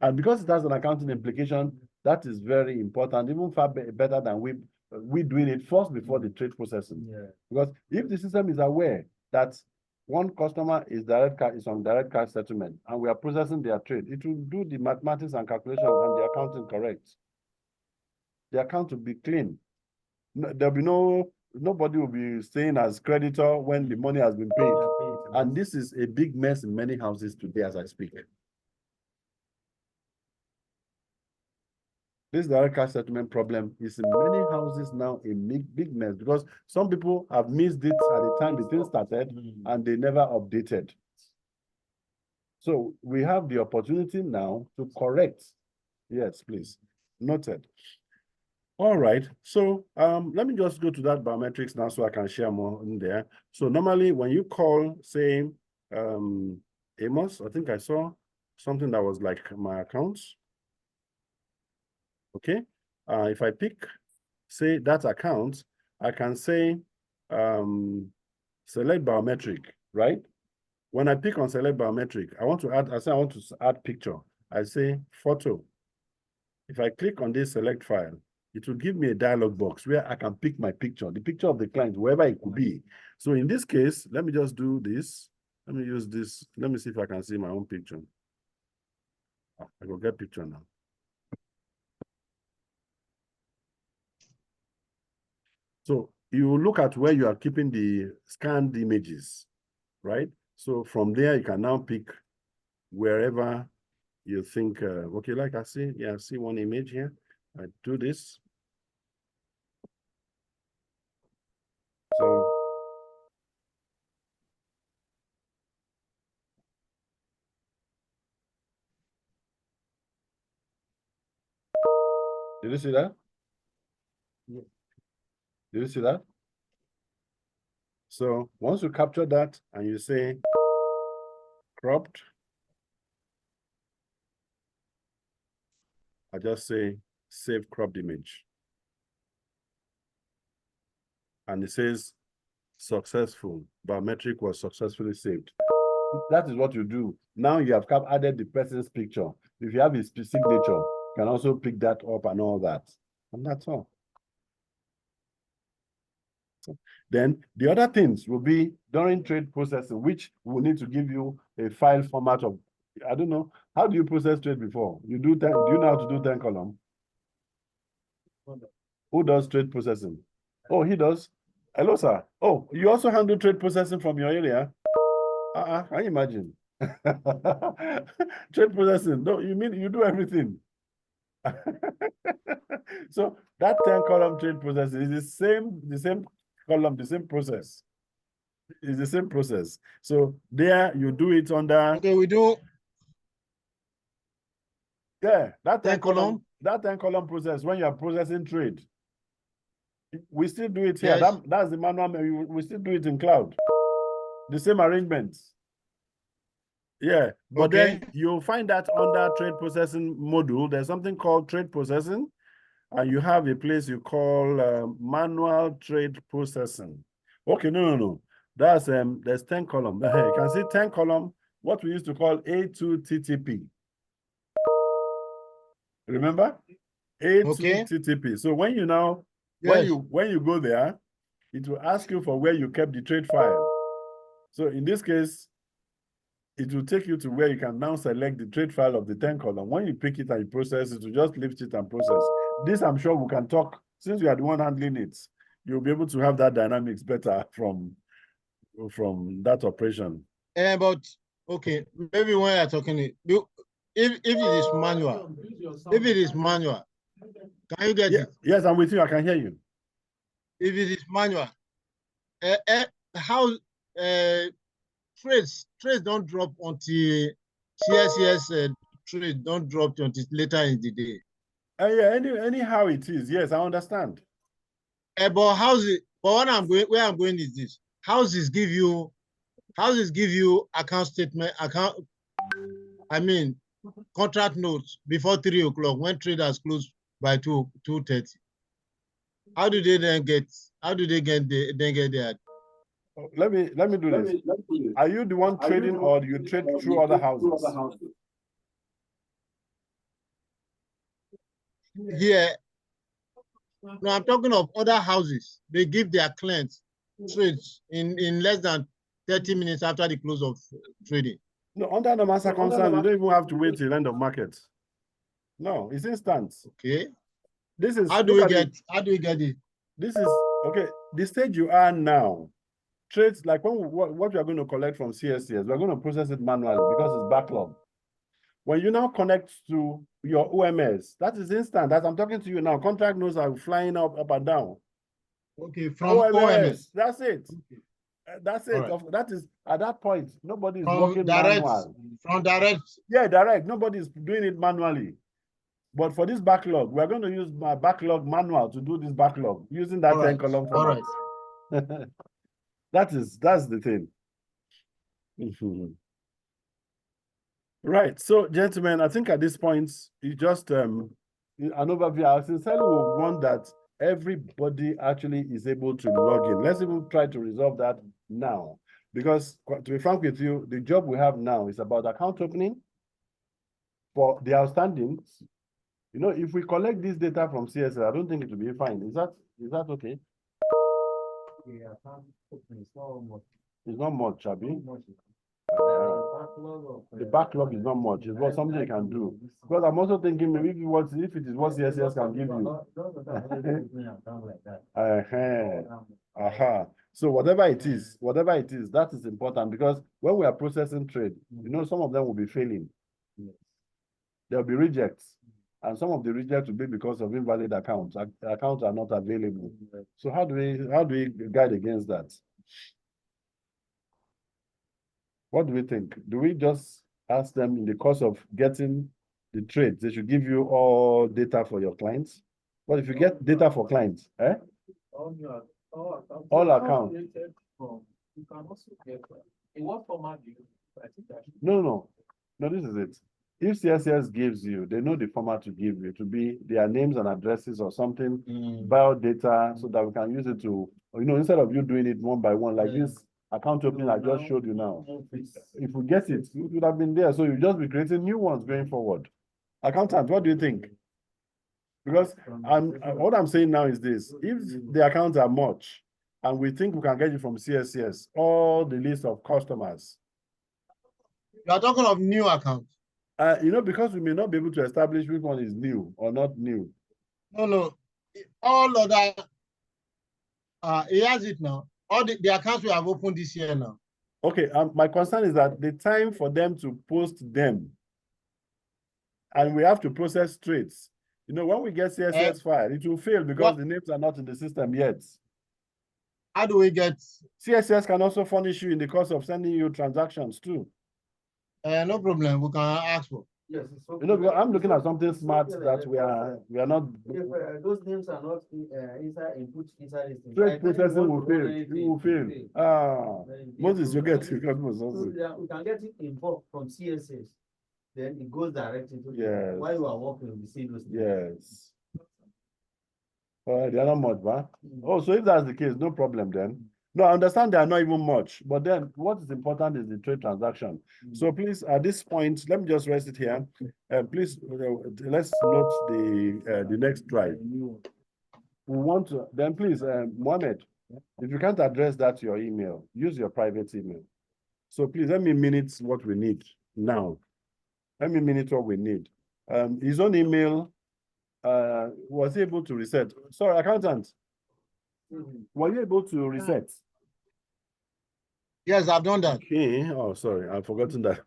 And because it has an accounting implication, that is very important, even far better than we doing it first before the trade processing. Yeah. Because if the system is aware that one customer is on direct cash settlement and we are processing their trade, it will do the mathematics and calculations and the accounting correct. The account will be clean. There'll be nobody will be staying as creditor when the money has been paid. And this is a big mess in many houses today as I speak. This direct cash settlement problem is in many houses now a big mess, because some people have missed it at the time the thing started and they never updated. So we have the opportunity now to correct. Yes, please. Noted. All right, so let me just go to that biometrics now so I can share more in there. So normally when you call, say, Amos, I think I saw something that was like my accounts. Okay, if I pick, say, that account, I can say, select biometric, right? When I pick on select biometric, I want to add picture. I say photo. If I click on this select file, it will give me a dialog box where I can pick my picture, the picture of the client, wherever it could be. So in this case, let me just do this. Let me use this. Let me see if I can see my own picture. I will get picture now. So you look at where you are keeping the scanned images, right? So from there, you can now pick wherever you think, okay, like I see, yeah, I see one image here. I do this. So did you see that? Yeah. Did you see that? So once you capture that and you say cropped, I just say save cropped image. And it says successful, biometric was successfully saved. That is what you do. Now you have added the person's picture. If you have his signature, you can also pick that up and all that. And that's all. Then the other things will be during trade processing, which will need to give you a file format of, I don't know, how do you process trade before? You do 10, do you know how to do 10 column? Who does trade processing? Oh, he does. Hello, sir. Oh, you also handle trade processing from your area? I imagine. Trade processing. No, you mean you do everything. So that 10 column trade processing is the same column, the same process. It's the same process. So there you do it under. Okay, we do. Yeah, that 10 column. That 10 column process when you are processing trade. We still do it here. Yes. That's the manual. We still do it in cloud. The same arrangements. Yeah, but Okay. then you'll find that under trade processing module, there's something called trade processing, and you have a place you call manual trade processing. Okay, no. That's there's 10 column. You can see 10 column, what we used to call A2TTP. Remember? A2TTP. So when you now, Yes. when you go there, it will ask you for where you kept the trade file. So in this case, it will take you to where you can now select the trade file of the 10 column. When you pick it and you process it, you just lift it and process. This, I'm sure we can talk, since we are the one handling it, you'll be able to have that dynamics better from that operation. But okay, maybe when you're talking it, if it is manual, can you get it? Yes, I'm with you. I can hear you. If it is manual, how trades don't drop until CSCS trades don't drop until later in the day. Yeah, anyhow it is. Yes, I understand. But how's it? But where I'm going is this: houses give you account statement, contract notes before 3 o'clock when traders close by 2:30. How do they then get? How do they get there? Let me do this. Are you the one trading, or do you trade through other houses? Yeah. No, I'm talking of other houses. They give their clients trades in less than 30 minutes after the close of trading. No, under normal circumstances, you don't even have to wait till end of market. No, it's instant. Okay. This is how do we get it? This is okay. The stage you are now, trades like what we are going to collect from CSCS, we're going to process it manually because it's backlog. When you now connect to your OMS, that is instant. As I'm talking to you now, contract notes are flying up and down. Okay, from OMS. That's it. Okay. That's it. Right. That is at that point, nobody is working direct, manual. From direct. Yeah, direct. Nobody is doing it manually. But for this backlog, we're going to use my backlog manual to do this backlog using that 10 column format. All right. That's the thing. Right. So, gentlemen, I think at this point, you just an overview. I sincerely would want that everybody actually is able to log in. Let's even try to resolve that now. Because to be frank with you, the job we have now is about account opening for the outstandings. You know, if we collect this data from CSL, I don't think it will be fine. Is that okay? the account opening is not much. It's not much, Abi. Not much. The backlog is not much. It's what something you can do. Because I'm also thinking maybe if it is what CSS can give you. So whatever it is, that is important because when we are processing trade, you know, some of them will be failing. There'll be rejects. And some of the rejects will be because of invalid accounts. Accounts are not available. So how do we guide against that? What do we think? Do we just ask them in the course of getting the trades, they should give you all data for your clients? But if you get data for clients, all accounts. You can also get in what format do you? I think that No, this is it. If CSS gives you, they know the format to give you to be their names and addresses or something, bio data, so that we can use it to, you know, instead of you doing it one by one, like this account opening I just showed you now. If we get it, it would have been there. So you just be creating new ones going forward. Accountant, what do you think? Because what I'm saying now is this: if the accounts are much, and we think we can get it from CSCS, all the list of customers. You are talking of new accounts. You know, because we may not be able to establish which one is new or not new. No. All of that, he has it now. All the accounts we have opened this year now. Okay, my concern is that the time for them to post them, and we have to process trades. You know, when we get CSS file, it will fail because the names are not in the system yet. How do we get? CSS can also furnish you in the course of sending you transactions too. No problem. We can ask for. Yes, you know, I'm looking at something smart that we are not. If those names are not input inside this. Trade processing will fail. It will fail. Moses, you get it. We can get it in bulk from CSS. Then it goes directly to the while you are working, we see those things. Yes. They are not much, but so if that's the case, no problem then. No, I understand they are not even much, but then what is important is the trade transaction. So please, at this point, let me just rest it here. Please, let's note the next slide. We want to, then please, Mohammed, if you can't address that to your email, use your private email. So please, let me minute what we need now. Let me minute what we need. His own email was he able to reset. Sorry, accountant. Were you able to reset? Yes, I've done that. Okay. Oh, sorry, I've forgotten that.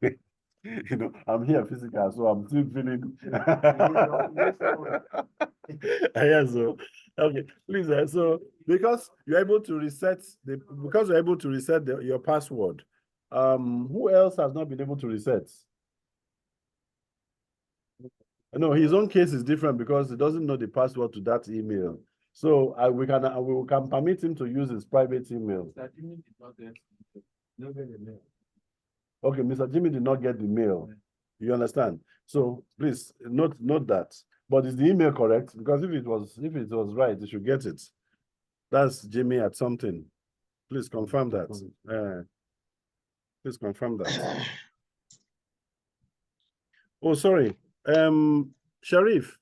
You know, I'm here physical, so I'm still feeling. Yeah, so okay, please. So because you're able to reset your password, who else has not been able to reset? No, his own case is different because he doesn't know the password to that email. So we can permit him to use his private email. Okay, Mr. Jimmy did not get the mail. You understand? So please note that. But is the email correct? Because if it was right, you should get it. That's Jimmy at something. Please confirm that. Please confirm that. Oh, sorry. Sharif.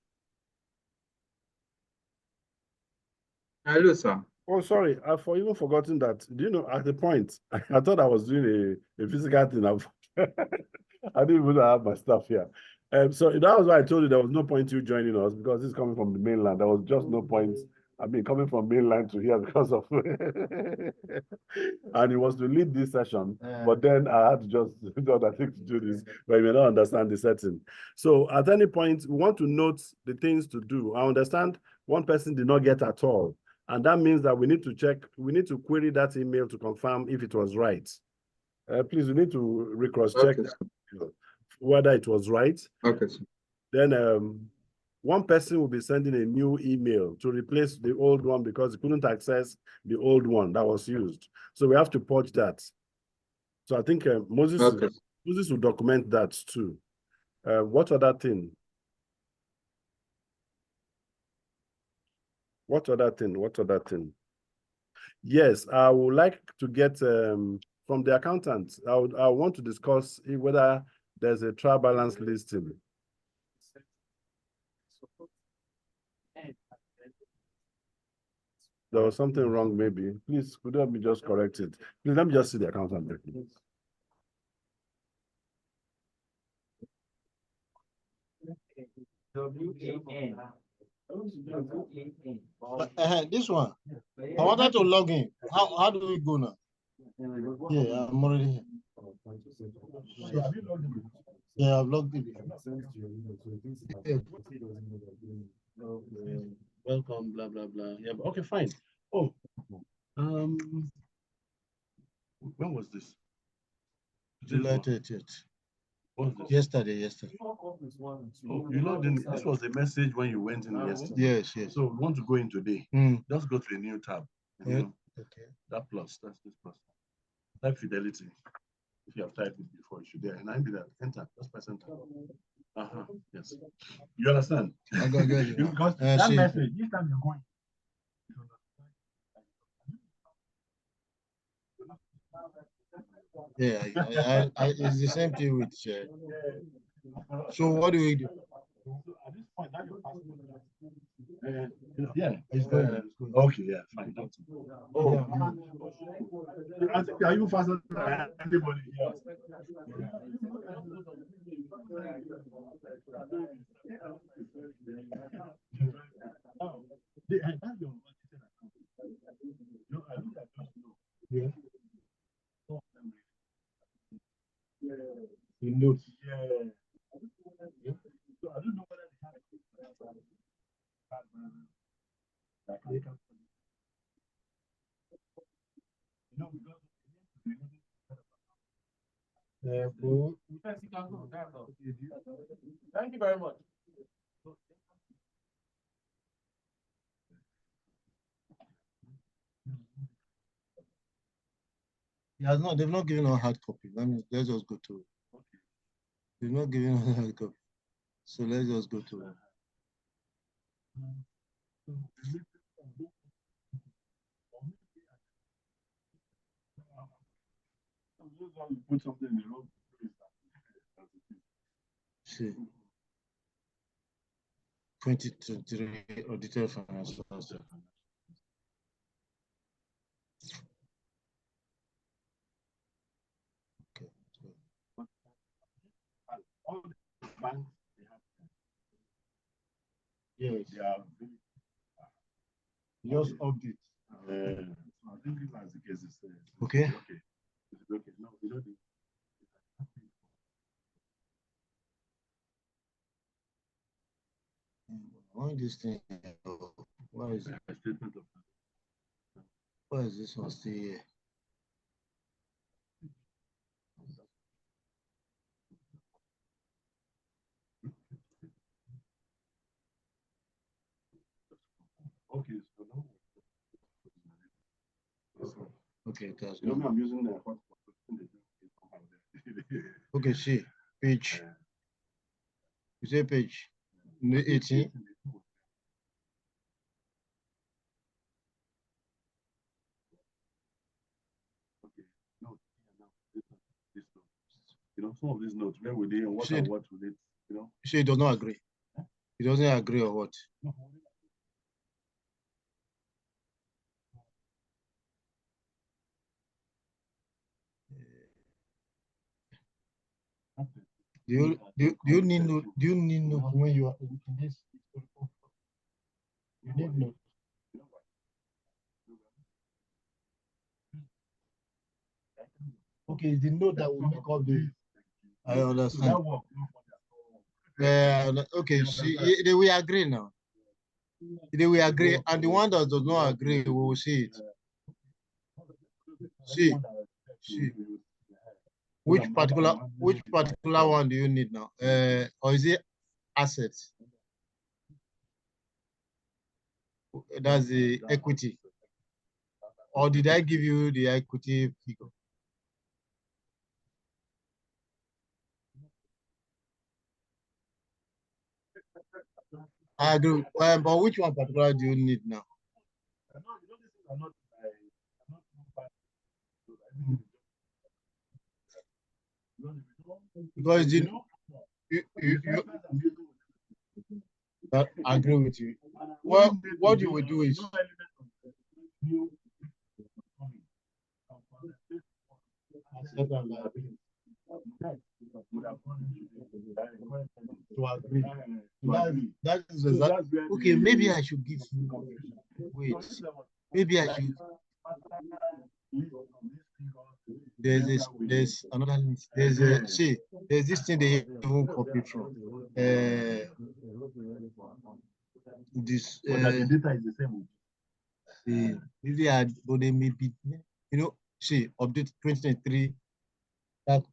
Hello, sir. Oh, sorry. I've even forgotten that. Do you know, at the point, I thought I was doing a physical thing. I didn't even have my stuff here. So that was why I told you there was no point you joining us because this is coming from the mainland. There was just no point. I mean, coming from mainland to here because of and he was to lead this session, but then I had to just do other things to do this, but you may not understand the setting. So at any point, we want to note the things to do. I understand one person did not get at all. And that means that we need to check, we need to query that email to confirm if it was right. Please, we need to cross-check whether it was right. Okay, sir. Then one person will be sending a new email to replace the old one because he couldn't access the old one that was used. So we have to purge that. So I think Moses will document that too. What other thing? What other thing? Yes, I would like to get from the accountant. I want to discuss whether there's a trial balance listing. There was something wrong, maybe. Please, could you help me just correct it? Please, let me just see the account number, please. WAN. This one. I wanted to log in. How do we go now? Yeah, I'm already here. Yeah, I've logged in. Welcome, blah blah blah. Yeah, but okay, fine. Oh, when was this? July 30th. What was this? Yesterday. Oh, you logged in. This was the message when you went in yesterday. Yes. So we want to go in today. Just go to a new tab. Yeah. Okay. That plus, that's this plus. Type Fidelity. If you have typed it before, you should there. And I be that. Enter. Just press enter. Yes. You understand? I got it. Because that message, this time you're going. Yeah, it's the same thing with. So what do we do? At this point, that's your passport. Yeah, It's going. Okay, yeah, fine. Are you faster than anybody else? Yeah. The notes. Yeah. So I don't know whether they have Thank you very much. They've not given us hard copy. Let's just go to it. They've not given us hard copy. So let's just go to it. Put something in the wrong place. See. 2023 audited financial statement. Okay. All the banks, they have. Yes. They are Just update. I think that's the case. Okay. Okay. No, we don't. Why this thing? Why is it? Why is this one still here? Okay, so no. Okay, that's good. I'm using the hotspot. Okay, see, page. You say page 18. Okay, no, you know, some of these notes, where were they and what and what would it, you know? She does not agree. He doesn't agree or what? Do you need note when you are in this? You need note. Okay, the note that will make all the. I understand. Okay, see, we agree now. We agree, and the one that does not agree, we will see it. See. Which particular one do you need now? Or is it assets? That's the equity. Or did I give you the equity figure? I agree. But which one particular do you need now? Because you I agree with you. Well, what you will do is To agree. That is exactly. Okay, maybe I should give you. Wait. Maybe I should. There's another list. There's this thing they even copy from. This the data is the same. maybe but they may be, see, update 2023 that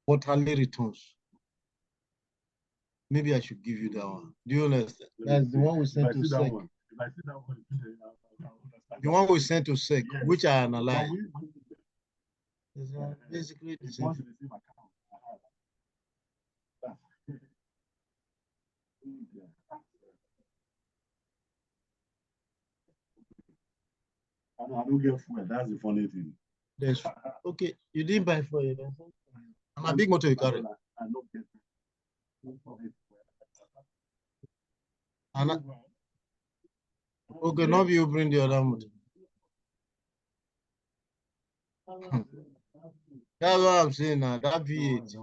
quarterly returns. Maybe I should give you that one. Do you understand? That's the one we sent to SEC. The one we sent to SEC, which I analyzed. Basically the same. I don't get fuel. That's the funny thing. Okay, you didn't buy for it. I'm a big motor you carry. I don't get okay, now you bring the other motor. That's what I'm saying now. That V8.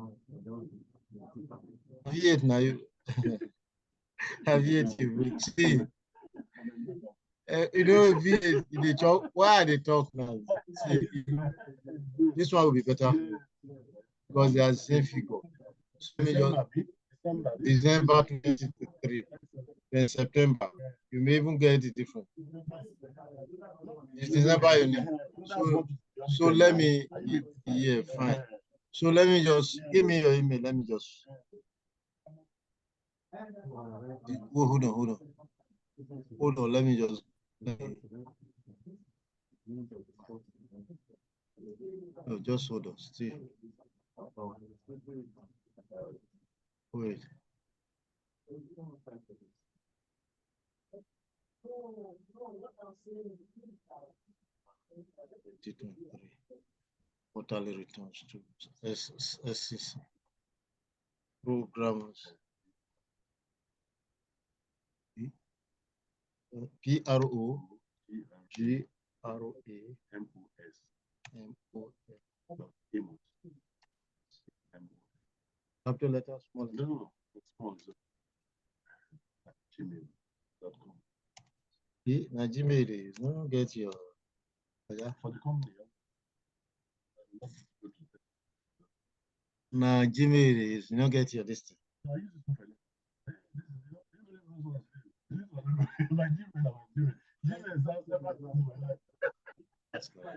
V8 now you V8 you bring. See. V8 they talk. Why are they talk now? See, this one will be better because they are the same figure. So December 2023, then September. You may even get it different. It's December you need. So let me, yeah, fine. So let me just give me your email. Let me just. Oh, hold on. Let me just. No, just hold on. Still. Wait. Quarterly returns to SCC programmers. PROGRAMMOS. Capital letter small. No, it's small. Gmail.com. Now Gmail is no get your for the company. Now Gmail is you don't get your listing.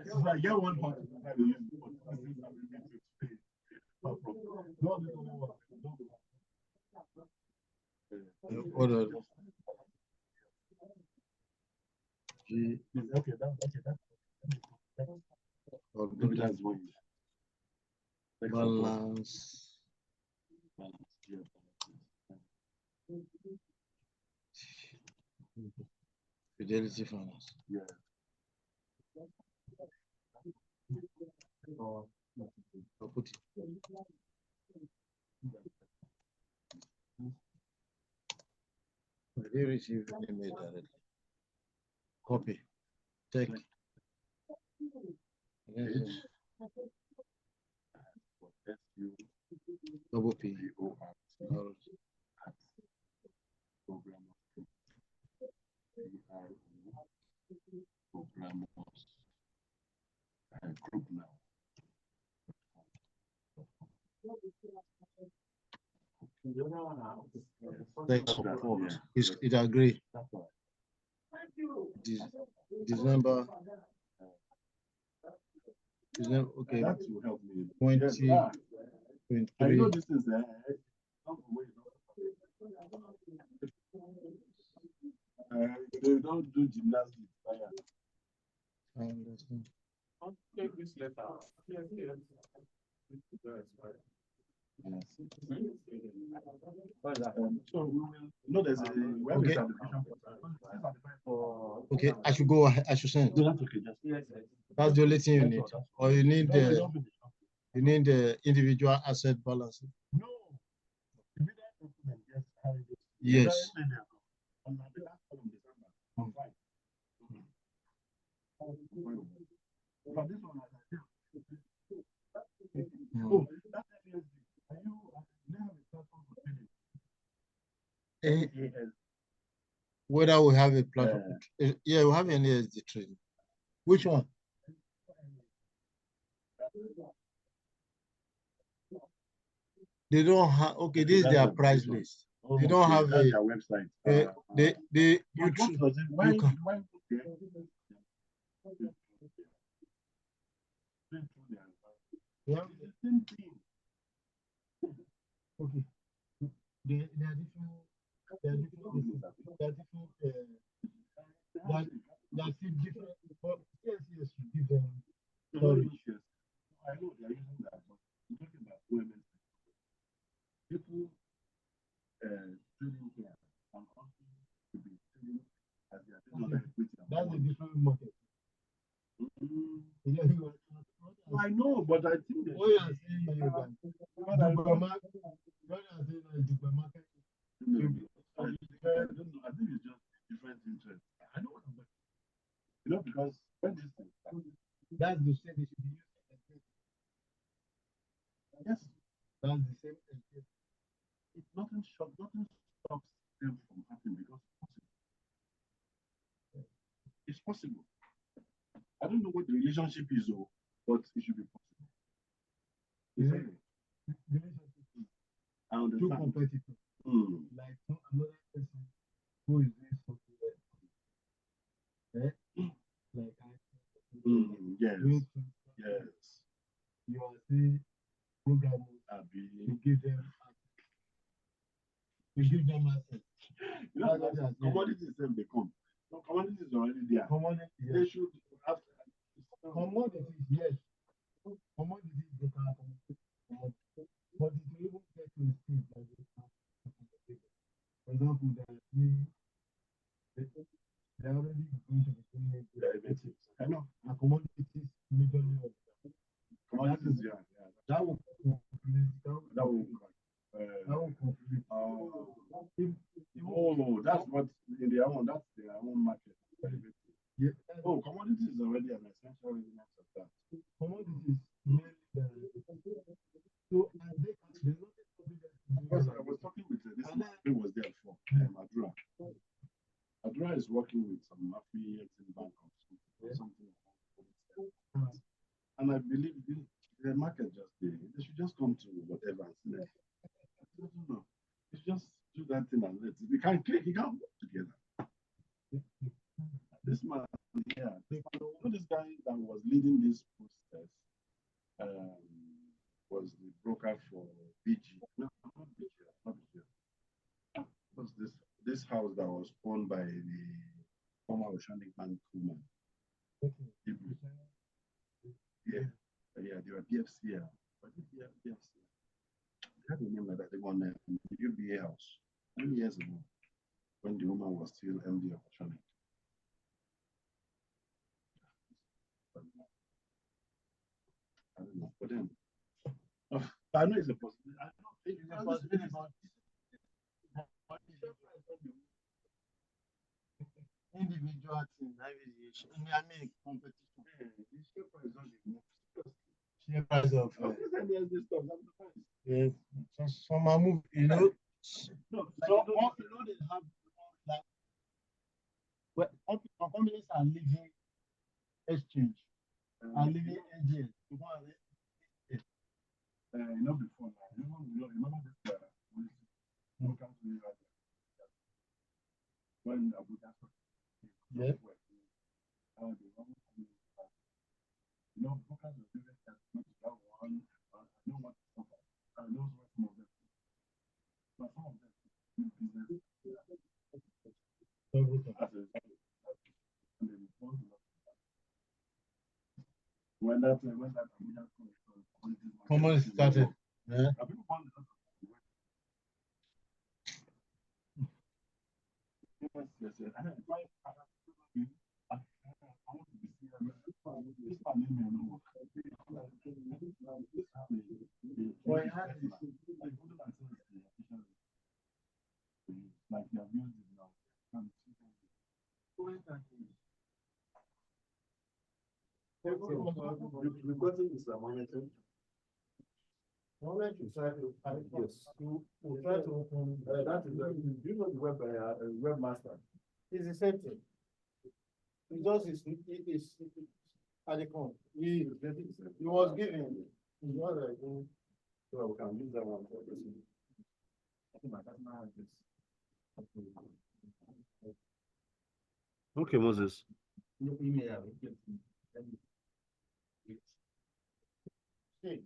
So I get one part. Okay, that's one. Balance. Fidelity Finance. Yeah. I'll put it. They receive an email directly. Copy. Take. Double P. Group now. Tech support. It agree. December. Okay. That will help me. 2023. I know this is they don't do gymnastics. I understand. I'll take this letter. Yes. So we will there's a web certification for okay, I should go. I should send. No, that's okay. That's the only thing you need, or you need the individual asset balance. No. Yes. Oh, that FSD. Are you have a platform for trading? Whether we have a platform. Yeah, we have an ASD trading. Which one? They don't have, okay, this is their price list. They don't have their website. You yeah. Okay. There are different, there are different, there are different, there are still different, but yes, you give them storage. I know they are using that, but I'm talking about women. People trading here and also to be trading as they are trading other equity. That's a different market. I know, but I think what you are saying is that Dubai market. I don't know. I think it's just different interest. I know what I'm talking about. You know, because when this thing started, that's the same. It should be used. Yes, that's the same. It's nothing stops them from happening because it's possible. I don't know what the relationship is, though, but it should be possible. I understand. Two competitors. Like another person who is doing something else. Like yes. Yes. You are saying programmers to give them access. To give them access. You know, commodities they come. No, commodities are already there. Commodities, yes. They should have commodities, yes. Commodities they can accommodate. But it will even get to a stage that they can accommodate. For example, they're already going to be doing derivatives. I know. And commodities majorly of commodities, that will complete. Oh, that's what in their own. That's their own market. Yeah. Oh, commodities is already an essential element of that. Commodities mainly so and there's because I was talking with this man who was there before, Adra. Adra is working with some affiliates in Bangkok or something. And I believe the market they should just come to whatever and say, I don't know. It's just do that thing and let it. We can't click, you can't work together. This man here, this guy that was leading this process was the broker for BG. No, not BG, not BG. Was this house that was owned by the former Oceanic Bank woman? Yeah, they were BFC. But BFC. They had a name like that. They won the UBA house many years ago when the woman was still MD of Oceanic. I don't know. But then, I know it's a possibility. I don't think it's a possibility. Individual team, I mean competition. Share price of yes. Some are moving, you know. No, they have like well, companies are leaving exchange and leaving agents. You know, before now, remember this when Abuja yeah. You know, brokers are doing that one. I know what I know what some of them. But some of them do business when that Abuja started. Yeah. Like they have used it now. We've gotten this monitoring. Moment you try to, yes, you try to open, that is, you know the webmaster. It's the same thing. It just is at the con. He was giving. It's not like, so we can use that one for this. I think my customer has this. Okay, Moses. Email. Okay.